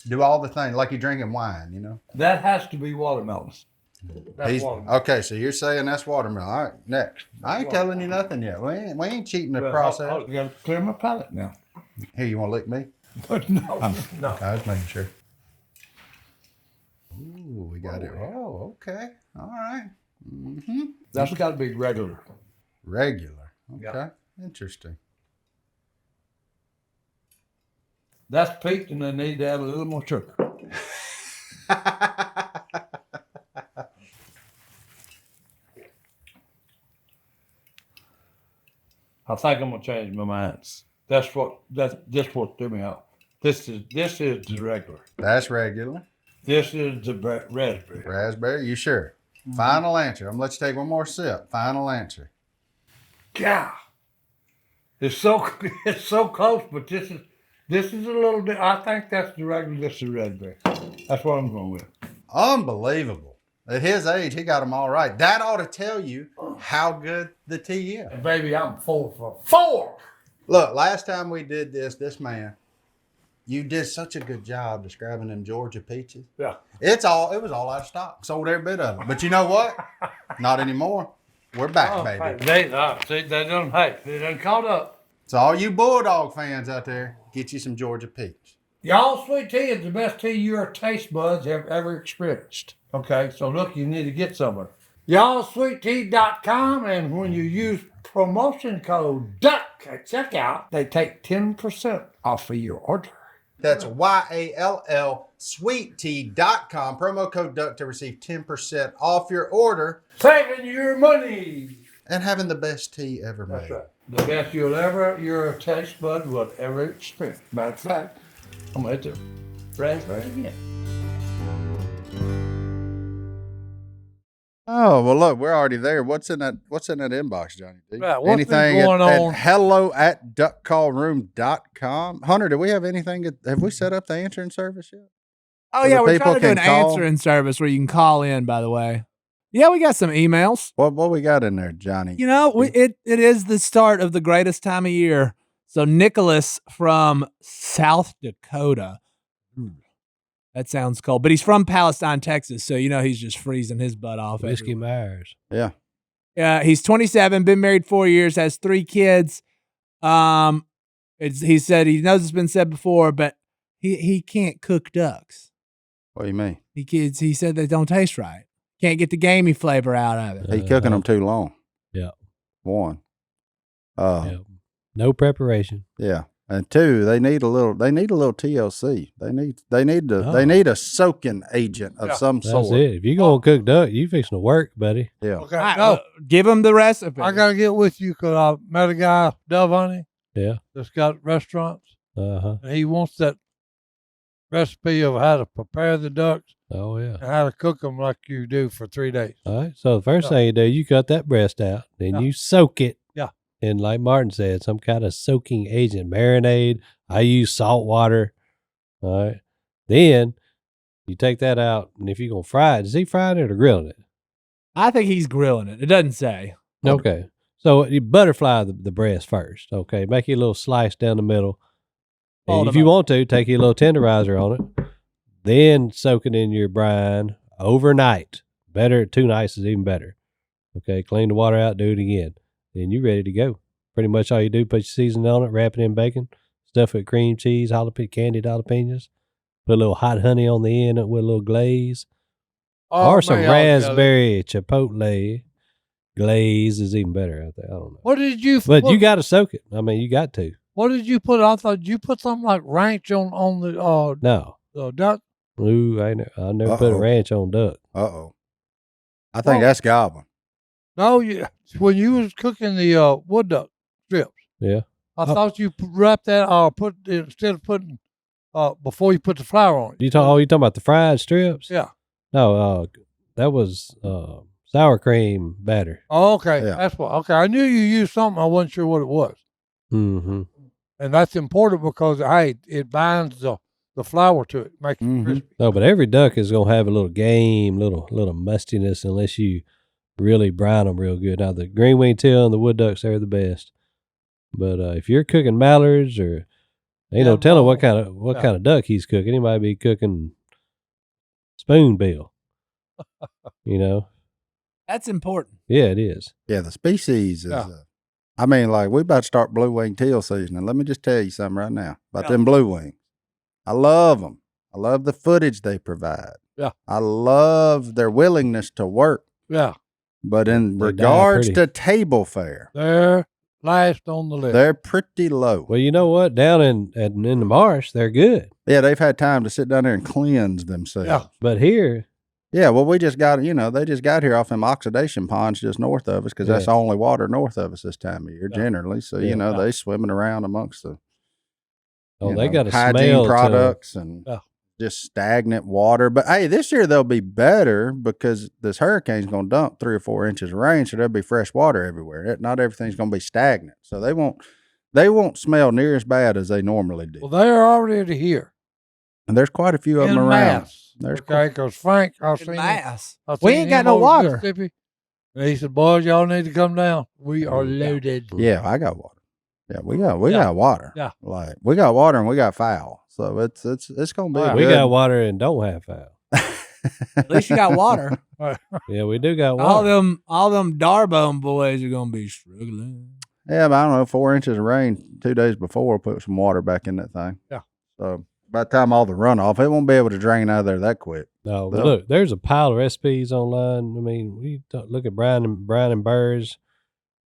Do all the things like you're drinking wine, you know? That has to be watermelon. That's watermelon. Okay, so you're saying that's watermelon. All right, next. I ain't telling you nothing yet. We ain't cheating the process. I got to clear my palate now. Here, you want to lick me? But no. I was making sure. Ooh, we got it. Oh, okay. All right. Mm-hmm. That's got to be regular. Regular. Okay. Yeah. Interesting. That's peaked, and they need to add a little more sugar. I think I'm gonna change my mind. That's what threw me out. This is the regular. That's regular. This is the raspberry. Raspberry, you sure? Final answer. I'm gonna let you take one more sip. Final answer. Yeah, it's so close, but this is a little bit. I think that's the regular. This is the raspberry. That's what I'm going with. Unbelievable. At his age, he got them all right. That ought to tell you how good the tea is. And baby, I'm 4 for 4. Look, last time we did this man, you did such a good job describing them Georgia peaches. Yeah. It was all out of stock. Sold every bit of it. But you know what? Not anymore. We're back, baby. They done caught up. So all you Bulldog fans out there, get you some Georgia peach. Y'all sweet tea is the best tea your taste buds have ever experienced. Okay, so look, you need to get some of it. YallSweetTea.com, and when you use promotion code DUCK at checkout, they take 10% off of your order. That's YALL sweettea.com. Promo code DUCK to receive 10% off your order. Saving your money. And having the best tea ever made. That's right. The best your taste bud will ever experience. Matter of fact, I'm going to hit the raspberry again. Oh, well, look, we're already there. What's in that inbox, Johnny D? Right, what's been anything going on? hello at duckcallroom.com. Hunter, do we have anything? Have we set up the answering service yet? Oh, So yeah, the we're people trying to do an can call? answering service where you can call in, by the way. Yeah, we got some emails. What we got in there, Johnny? You know, it is the start of the greatest time of year. So Nicholas from South Dakota. That sounds cold. But he's from Palestine, Texas. So, you know, he's just freezing his butt off. Whiskey everywhere. Myers. Yeah. He's 27, been married 4 years, has 3 kids. He said he knows it's been said before, but he can't cook ducks. What do you mean? He said they don't taste right. Can't get the gamey flavor out of it. He cooking them too long. Yeah. 1. Yeah. No preparation. Yeah. And 2, they need a little TLC. They need a soaking agent of some That's sort. it. If you're going to cook duck, you fixing to work, buddy. Yeah. Okay, Give him the recipe. I got to get with you because I met a guy, Dove Honey, Yeah. that's got restaurants. Uh-huh. And he wants that recipe of how to prepare the ducks Oh, yeah. and how to cook them like you do for 3 days. All right. So the first thing you do, you cut that breast out, then you soak it. Yeah. And like Martin said, some kind of soaking agent, marinade. I use salt water. All right. Then you take that out, and if you're going to fry it, is he frying it or grilling it? I think he's grilling it. It doesn't say. Okay. So you butterfly the breast first. Okay. Make you a little slice down the middle. And if you want to, take your little tenderizer on it. Then soak it in your brine overnight. Better, 2 nights is even better. Okay. Clean the water out, do it again. Then you're ready to go. Pretty much all you do, put your seasoning on it, wrap it in bacon, stuff it with cream cheese, candied jalapenos, put a little hot honey on the end with a little glaze. Or some raspberry chipotle glaze is even better out there. I don't know. What did you? But you got to soak it. I mean, you got to. What did you put? I thought you put something like ranch on No. the duck. Ooh, I never put a ranch on duck. Uh-oh. I think that's Godwin. No, when you was cooking the wood duck strips, Yeah. I thought you wrap that or put instead of putting before you put the flour on it. You talking about the fried strips? Yeah. No, that was sour cream batter. Oh, okay. Yeah. That's what. Okay, I knew you used something. I wasn't sure what it was, Mm-hmm. and that's important because it binds the flour to it, makes it crispy. No, but every duck is gonna have a little game, little mustiness, unless you really brine them real good. Now the green wing teal and the wood ducks, they're the best. But if you're cooking mallards, or ain't no telling what kind of duck he's cooking. He might be cooking spoonbill. That's important. Yeah, it is. Yeah, the species is. I mean, like we about to start blue wing teal season, and let me just tell you something right now about them blue wings. I love them. I love the footage they provide. Yeah, I love their willingness to work. Yeah, but in They die regards pretty. to table fare, they're last on the list. they're pretty low. Well, you know what? Down in the marsh, they're good. Yeah, they've had time to sit down there and cleanse themselves. Yeah. But here, Yeah, well, we just got, they just got here off them oxidation ponds just north of us because that's the only water north of us this time of year generally. So, they swimming around amongst the they got a hygiene smell products and just stagnant water. But, hey, this year they'll be better because this hurricane's going to dump 3 or 4 inches of rain, so there'll be fresh water everywhere. Not everything's going to be stagnant. So they won't smell near as bad as they normally do. Well, they're already here. And there's quite a few of them In around. mass. There's Okay, because Frank, I've In seen mass. I've We seen ain't got him no over water. Mississippi, and he said, "Boys, y'all need to come down. We are loaded." Yeah, I got water. Yeah, we got water. Yeah. Like we got water and we got foul. So it's gonna be Wow. we good. got water and don't have foul. At least you got water. Yeah, we do got all water. them Darbone boys are gonna be struggling. Yeah, but I don't know, 4 inches of rain 2 days before, put some water back in that thing. Yeah. So by the time all the runoff, it won't be able to drain out of there that quick. No, but Well- look, there's a pile of recipes online. I mean, look at brining birds.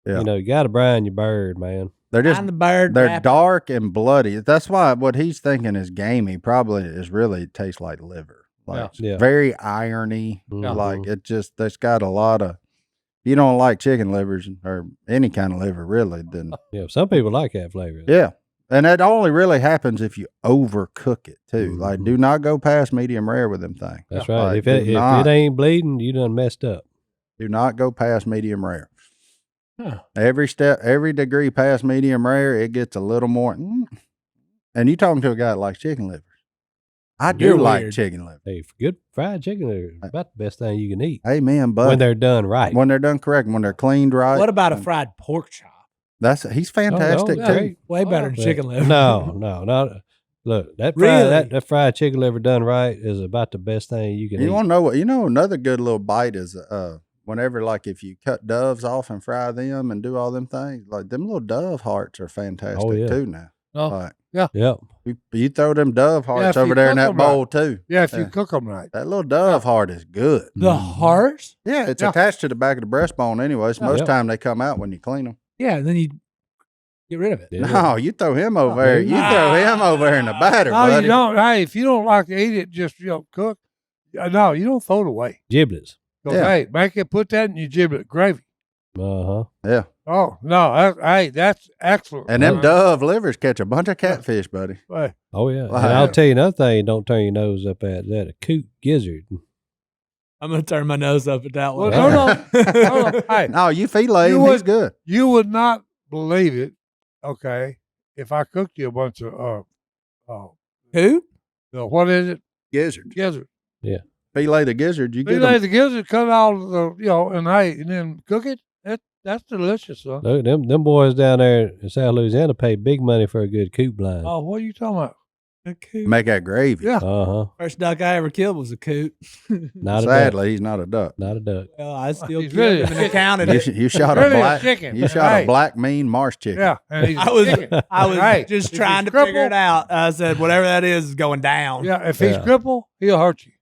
Yeah. You got to brine your bird, man. They're just Find the bird. they're wrap it. dark and bloody. That's why what he's thinking is gamey. Probably is really tastes like liver. Like Yeah. very irony. Mhm. Like that's got a lot of. If you don't like chicken livers or any kind of liver, really, then Yeah, some people like that flavor. yeah. And that only really happens if you overcook it too. Like, do not go past medium rare with them things. That's Yeah. right. Like, If it ain't bleeding, you done messed up. Do not go past medium rare. Huh. Every degree past medium rare, it gets a little more. And you talking to a guy that likes chicken livers. I do You're like weird. chicken livers. Hey, good fried chicken is about the best thing you can eat Amen, but when they're done right. when they're done correct, when they're cleaned right. What about a fried pork chop? He's fantastic yeah. too. Way better than But chicken liver. No, not. Look, that Really? that fried chicken liver done right is about the best thing you can eat. You want to know what? Another good little bite is whenever, like, if you cut doves off and fry them and do all them things, like them little dove hearts are fantastic yeah. too. Now, Oh, like Yep. you throw them dove hearts if over you there in cook that 'em right. bowl too. yeah, if you Yeah. cook them right. That little dove heart is good. The heart? Yeah, it's Yeah. attached to the back of the breastbone anyways. Most Yeah. time they come out when you clean them. Yeah, then you get rid of it. Yeah. No, you throw him over there. You throw him over there in the batter, No, buddy. you don't. Hey, if you don't like to eat it, just cook. No, you don't throw it away. Giblets. 'Cause, Yeah. hey, make it, put that in your giblet gravy. Uh-huh. Yeah. Oh no, that's excellent. And them dove livers catch a bunch of catfish, buddy. Hey, Oh, yeah. Wow. And I'll tell you another thing, don't turn your nose up at that. A coot gizzard. I'm gonna turn my nose up at that well, one. no. Hey, No, you fillet You him. He's would- good. you would not believe it. Okay, if I cooked you a bunch of Who? what is it? Gizzard. Gizzard. Fillet the gizzard. You get Fillet them. the gizzard, cut out the and then cook it. That's delicious, son. Look, them boys down there in South Louisiana pay big money for a good coot blind. Oh, what are you talking about? A coot. Make that gravy. Yeah. Uh-huh. First duck I ever killed was a coot. Not a duck. Sadly, he's not a duck. Not a duck. Well, I still He's killed really him a and chicken. accounted You, it. you shot Really a a black chicken. You shot Hey. a black mean marsh chicken. Yeah, and he's I was chicken. I was Hey, just if trying he's to figure crippled- it out. I said, whatever that is going down. Yeah, if he's Yeah. crippled, he'll hurt you.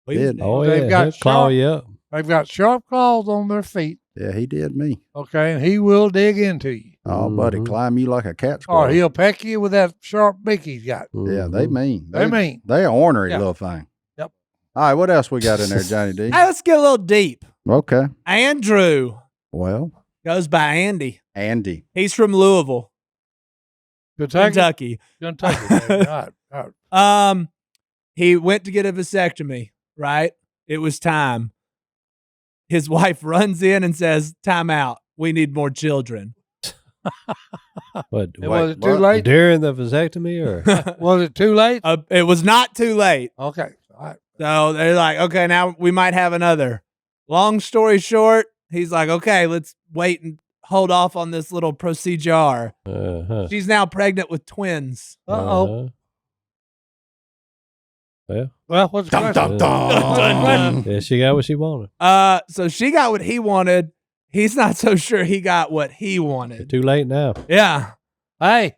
Well, he's Did. dead. Oh, They've yeah. got He'll claw sharp- you up. They've got sharp claws on their feet. Yeah, he did me. Okay, and he will dig into you, Oh, buddy, Mhm. climb you like a cat or squirrel. he'll peck you with that sharp beak he's got. Yeah, they Mhm. mean. They mean. They ornery Yeah. little thing. Yep. All right, what else we got in there, Johnny D? Hey, let's get a little deep. Okay. Andrew Well, goes by Andy. Andy. He's from Louisville. Kentucky. Baby. All right. He went to get a vasectomy, right? It was time. His wife runs in and says, "Time out. We need more children." But Was it too late? during the vasectomy or? Was it too late? It was not too late. Okay. All right. So they're like, okay, now we might have another. Long story short, he's like, okay, let's wait and hold off on this little procedure. Uh-huh. She's now pregnant with twins. Uh-oh. Well, Well, what's the question? yeah, she got what she wanted. So she got what he wanted. He's not so sure he got what he wanted. Too late now. Yeah. Hey,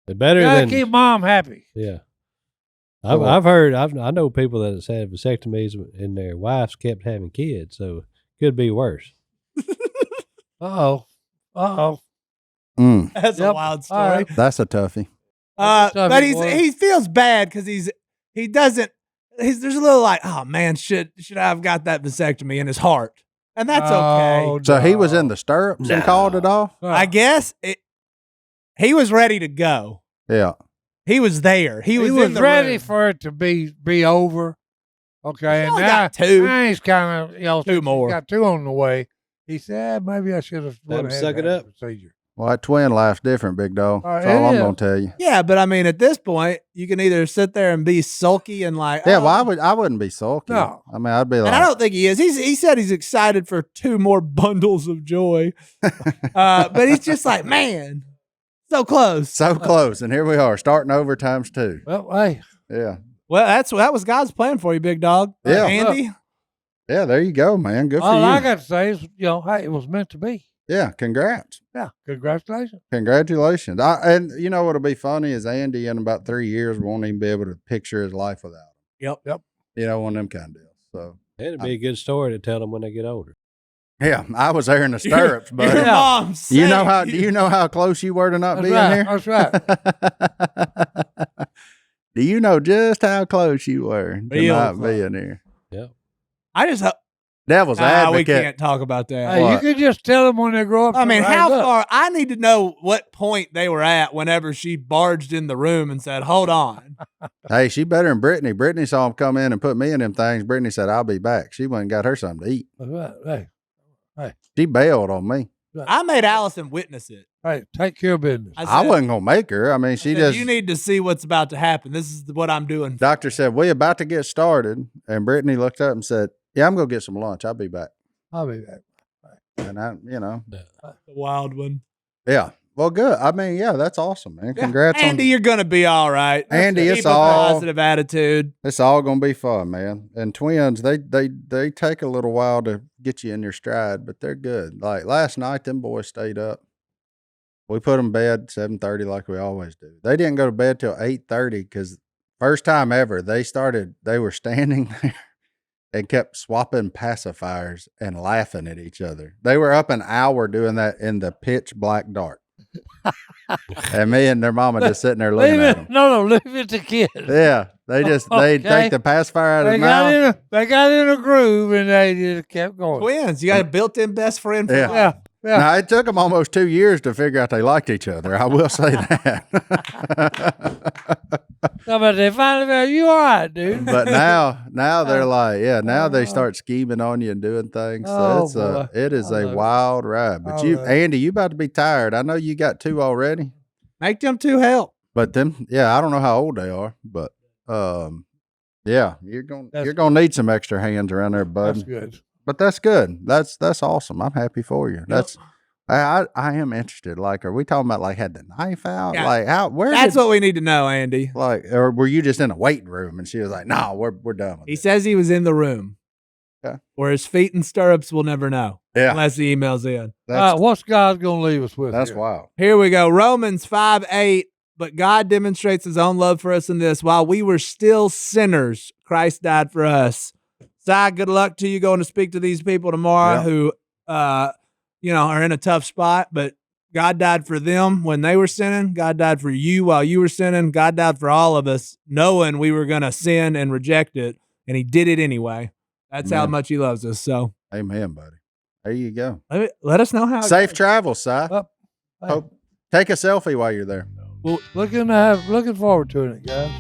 It's better gotta than keep mom happy. yeah. I've heard. I know people that has had vasectomies and their wives kept having kids, so it could be worse. Uh-oh. That's a Yep. wild All story. right. That's a toughie. That's a toughie, But boy. he feels bad because he doesn't. There's a little like, oh man, should I have got that vasectomy in his heart? And that's okay. Oh, So he was no. in the stirrups and called it off? I guess he was ready to go. Yeah. He was there. He was in the ready room. for it to be over. Okay, He's and only now, got two. now he's kind of, Two since he's more. got two on the way. He said, maybe I should have Let him went ahead suck and it had up. the procedure. Well, that twin life's different, big dog. That's it all I'm is. going to tell you. Yeah, but I mean, at this point, you can either sit there and be sulky and like, Yeah, oh. well, I wouldn't be sulky. No. I mean, I'd be And I like, don't think he is. He said he's excited for 2 more bundles of joy, but he's just like, man, so close. so close. And here we are, starting over times 2. Well, hey, Yeah. Well, that was God's plan for you, big dog. Yeah. Andy. Yeah, there you go, man. Good for all you. I got to say is, hey, it was meant to be. Yeah, congrats. Yeah, congratulations. Congratulations. And you know what'll be funny is Andy in about 3 years won't even be able to picture his life without him. Yep. You know, one of them kind of deals. So, It'd be a good story to tell them when they get older. yeah, I was there in the stirrups, Your buddy. mom's. Do you know how close you were to not That's being right. here? That's right. Do you know just how close you were to Real not close. being here? Yeah. I just Devil's we advocate. can't talk about that. Hey, you What? could just tell them when they grow up. I mean, hey, how look, far? I need to know what point they were at whenever she barged in the room and said, "Hold on." Hey, she better than Brittany. Brittany saw him come in and put me in them things. Brittany said, "I'll be back." She went and got her something to eat. That's right. Hey, She bailed on me. I made Allison witness it. hey, take care of business. I wasn't gonna make her. I mean, she said, just. you need to see what's about to happen. This is what I'm doing. Doctor said, "We about to get started," and Brittany looked up and said, "Yeah, I'm gonna get some lunch. I'll be back." I'll be back. And I, The wild one. yeah. Well, good. I mean, yeah, that's awesome, man. Congrats Andy, on. you're gonna be all right. Andy, Keep it's a all- positive attitude. It's all gonna be fun, man. And twins, they take a little while to get you in your stride, but they're good. Like last night, them boys stayed up. We put them to bed 7:30 like we always do. They didn't go to bed till 8:30 because first time ever they were standing there and kept swapping pacifiers and laughing at each other. They were up an hour doing that in the pitch black dark. And me and their mama just sitting there looking Leave at it. them. No, leave it to kids. Yeah, they Okay. take the pacifier out of They his mouth. got in a groove and they just kept going. Twins, you got a built-in best friend. For Yeah. life. Yeah. Now, it took them almost 2 years to figure out they liked each other. I will say that. No, but they finally found you all right, dude. But now they're like, yeah, now they start scheming on you and doing things. Oh, So boy. it is I a love it. wild ride. But you, love it. Andy, you about to be tired. I know you got 2 already, Make them 2 help. but them, yeah, I don't know how old they are, but yeah, you're That's gonna need some extra hands around there, bud. That's good. But that's good. That's awesome. I'm happy for you. That's I am interested. Like, are we talking about like had the knife out? Yeah. Like how? Where? That's did, what we need to know, Andy. Like, or were you just in a waiting room and she was like, "No, we're done with He it." says he was in the room. Okay. Where his feet in stirrups, we'll never know. Yeah, Unless he emails in. that's What's God going to leave us with? that's here? wild. Here we go. Romans 5:8. But God demonstrates his own love for us in this. While we were still sinners, Christ died for us. Si, good luck to you going to speak to these people tomorrow Yeah. who, are in a tough spot. But God died for them when they were sinning. God died for you while you were sinning. God died for all of us, knowing we were going to sin and reject it. And he did it anyway. That's how Amen. much he loves us. So Amen, buddy. There you go. let us know how. Safe travels, Si. Hey. Hope, take a selfie while you're there. No. looking forward to it, guys.